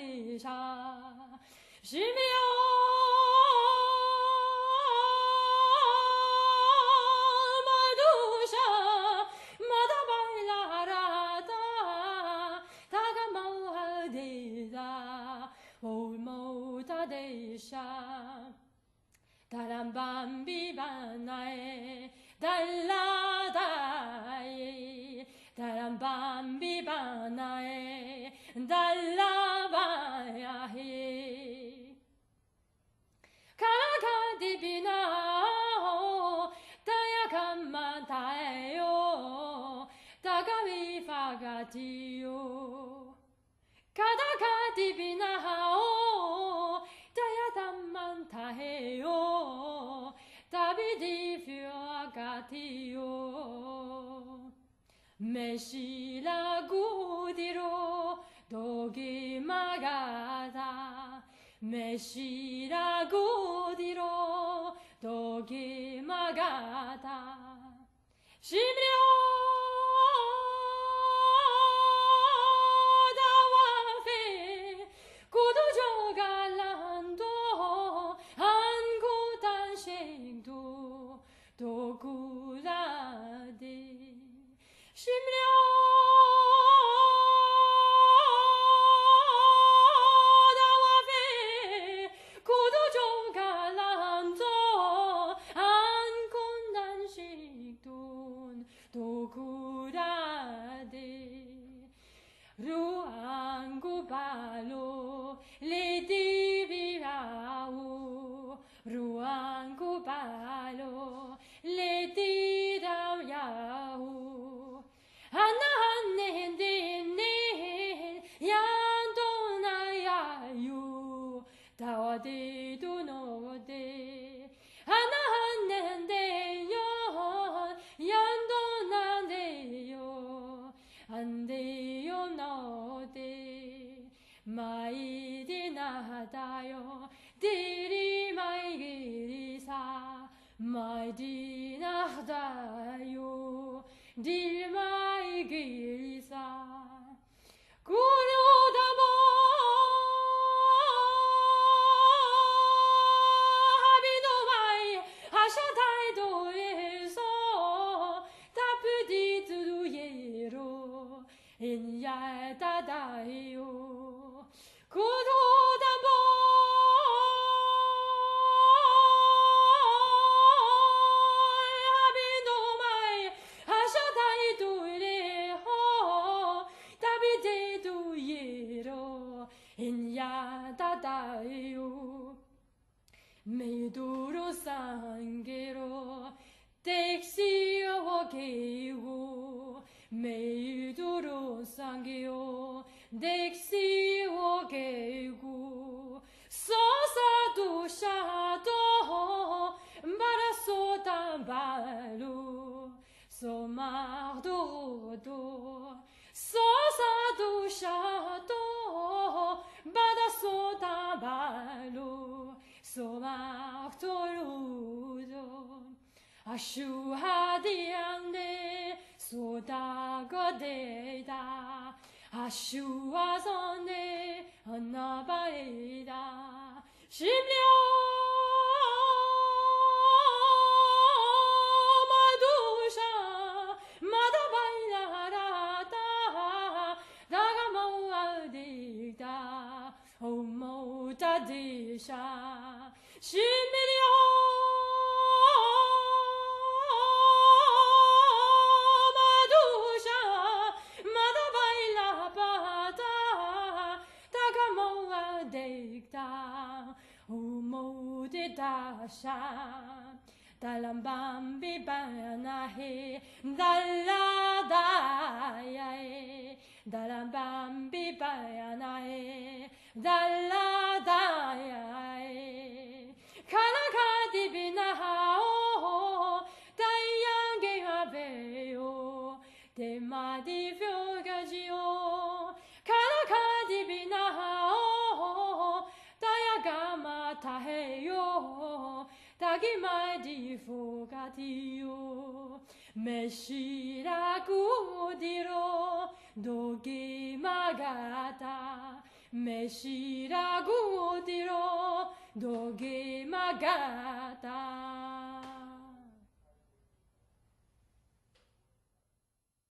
desha Shimio Madusha Madabailarata Tagamau Deza Olmota desha Tarambambi banae Daladae Tarambambi banae Dalabae Kaka dibina Tayakamantaeo Tagami fagatio Kadaka dibina Tayatamantaeo Tabidi fiagatio Meshila gudiro Dogi magada Meshila gudiro Dogi magada Shimrio Dawafe Kudujo galando Angutan shengdo Dogulade Shimrio Dawafe Kudujo galando Angutan shengdo Dogulade Ruangu balo le divirau Ruangu balo le dirau yau Ananen dine yandona yayu Tawade dunode Ananen de yo yandona de yo Andeyo no de mai di nadayo diri mai girisa mai di nadayo diri mai girisa Guru damo habino mai hashatai doeso tapudi tuduyero Inya dadayo Kudo damo Habino mai Hashatai duire ho Tabide duyero Inya dadayo Meiduro sangero Texio geo Meiduro sangeo Dexio geo Sosa do shadow Baraso tambalu Somardo do Sosa do shadow Baraso tambalu Somardo Ashu hadiande sodagodeda Ashu azone anabaeda Shimlyo madusha madabailarata Dagamau adida Omo tadisha Shimlyo Umo de dasha Dalambambi banahe Daladaye Dalambambi banahe Daladaye Kanaka dibinahao Dayange habeo De madi fiogagio Kanaka dibinahao Dayagama taheyo Tagima di fogatio Meshira kudiro Dogi magata Meshira gudiro doge magata